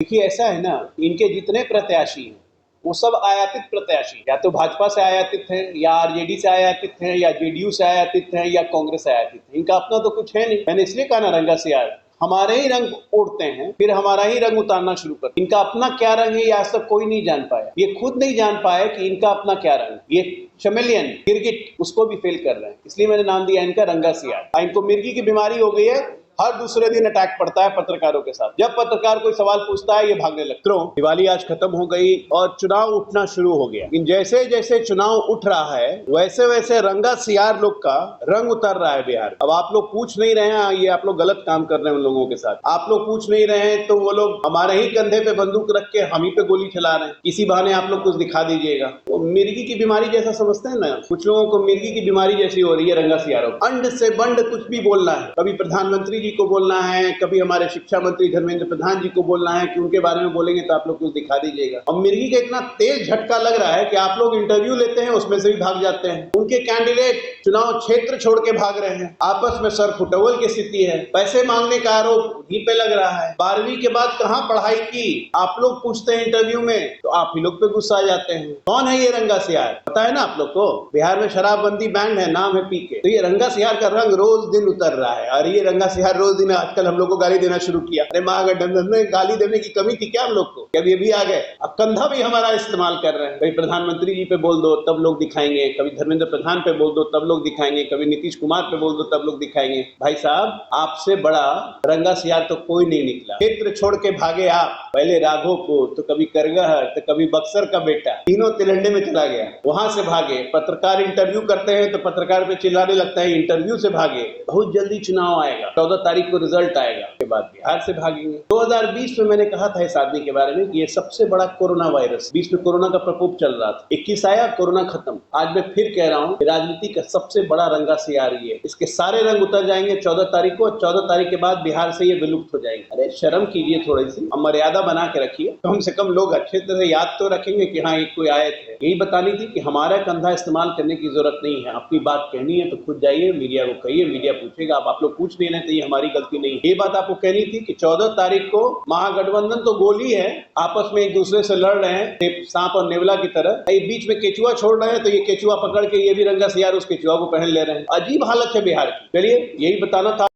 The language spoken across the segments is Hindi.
देखिए ऐसा है ना, इनके जितने प्रत्याशी हैं वो सब आयातित प्रत्याशी, या तो भाजपा से आयातित हैं, या आरजेडी से आयातित हैं, या जेडीयू से आयातित हैं, या कांग्रेस से आयातित हैं। इनका अपना तो कुछ है नहीं। मैंने इसलिए कहा ना, रंगा से यार हमारे ही रंग ओढ़ते हैं, फिर हमारा ही रंग उतारना शुरू करते। इनका अपना क्या रंग है ये आज तक कोई नहीं जान पाया। ये खुद नहीं जान पाए कि इनका अपना क्या रंग है। ये चमेलियन गिरगिट उसको भी फेल कर रहे हैं। इसलिए मैंने नाम दिया इनका रंगा सियार। इनको मिर्गी की बीमारी हो गई है, हर दूसरे दिन अटैक पड़ता है पत्रकारों के साथ। जब पत्रकार कोई सवाल पूछता है ये भागने लगते हैं। दिवाली आज खत्म हो गई और चुनाव उठना शुरू हो गया। लेकिन जैसे जैसे चुनाव उठ रहा है वैसे वैसे रंगा सियार लोग का रंग उतर रहा है बिहार। अब आप लोग पूछ नहीं रहे हैं, ये आप लोग गलत काम कर रहे हैं उन लोगों के साथ। आप लोग पूछ नहीं रहे हैं तो वो लोग हमारे ही कंधे पे बंदूक रख के हम ही पे गोली चला रहे हैं। इसी बहाने आप लोग कुछ दिखा दीजिएगा। वो मिर्गी की बीमारी जैसा समझते हैं ना, कुछ लोगों को मिर्गी की बीमारी जैसी हो रही है रंगा सियारों। अंड से बंड कुछ भी बोलना है। कभी प्रधानमंत्री को बोलना है, कभी हमारे शिक्षा मंत्री धर्मेंद्र प्रधान जी को बोलना है कि उनके बारे में बोलेंगे तो आप लोग कुछ दिखा दीजिएगा। अब मिर्गी का इतना तेज झटका लग रहा है कि आप लोग इंटरव्यू लेते हैं उसमें से भी भाग जाते हैं। उनके कैंडिडेट चुनाव क्षेत्र छोड़ के भाग रहे हैं। आपस में सर फुटवल की स्थिति है। पैसे मांगने का आरोप उन्हीं पे लग रहा है। 12वीं के बाद कहां पढ़ाई की आप लोग पूछते हैं इंटरव्यू में तो आप ही लोग पे गुस्सा आ जाते हैं। कौन है ये रंगा सियार पता है ना आप लोग को? बिहार में शराबबंदी बैंड है, नाम है पीके। तो ये रंगा सियार का रंग रोज दिन उतर रहा है। और ये रंगा सियार रोज दिन आजकल हम लोग को गाली देना शुरू किया। अरे महागठबंधन में गाली देने की कमी थी क्या हम लोग को? कभी भी आ गए। अब कंधा भी हमारा इस्तेमाल कर रहे हैं। कभी प्रधानमंत्री जी पे बोल दो तब लोग दिखाएंगे, कभी धर्मेंद्र प्रधान पे बोल दो तब लोग दिखाएंगे, कभी नीतीश कुमार पे बोल दो तब लोग दिखाएंगे। भाई साहब आपसे बड़ा रंगा सियार तो कोई नहीं निकला। क्षेत्र छोड़ के भागे आप, पहले राघोपुर तो कभी करगहर तो कभी बक्सर का बेटा, तीनों तिलंडे में चला गया। वहां से भागे। पत्रकार इंटरव्यू करते हैं तो पत्रकार पे चिल्लाने लगता है इंटरव्यू से भागे। बहुत जल्दी चुनाव आएगा, 14 तारीख को रिजल्ट आएगा, के बाद बिहार से भागेंगे। 2020 में मैंने कहा था इस आदमी के बारे में कि ये सबसे बड़ा कोरोना वायरस, 20 में कोरोना का प्रकोप चल रहा था, 21 आया कोरोना खत्म। आज मैं फिर कह रहा हूँ राजनीति का सबसे बड़ा रंगा सियार ये है। इसके सारे रंग उतर जाएंगे 14 तारीख को। 14 तारीख के बाद बिहार से ये विलुप्त हो जाएंगे। अरे शर्म कीजिए थोड़ी सी, अब मर्यादा बना के रखिए। कम से कम लोग अच्छे तरह से याद तो रखेंगे कि हाँ एक कोई आए थे। यही बतानी थी कि हमारा कंधा इस्तेमाल करने की जरूरत नहीं है। अपनी बात कहनी है तो खुद जाइए मीडिया को कहिए, मीडिया पूछेगा। आप लोग पूछ नहीं रहे तो ये हमारी गलती नहीं। ये बात आपको कहनी थी कि 14 तारीख को महागठबंधन तो गोली है, आपस में एक दूसरे से लड़ रहे हैं सांप और नेवला की तरह। ये बीच में केचुआ छोड़ रहे हैं तो ये केचुआ पकड़ के ये भी रंगा सियार उस केचुआ को पहन ले रहे हैं। अजीब हालत है बिहार की। चलिए यही बताना था।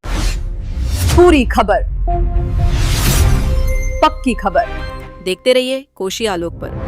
पूरी खबर, पक्की खबर देखते रहिए कोशी आलोक पर।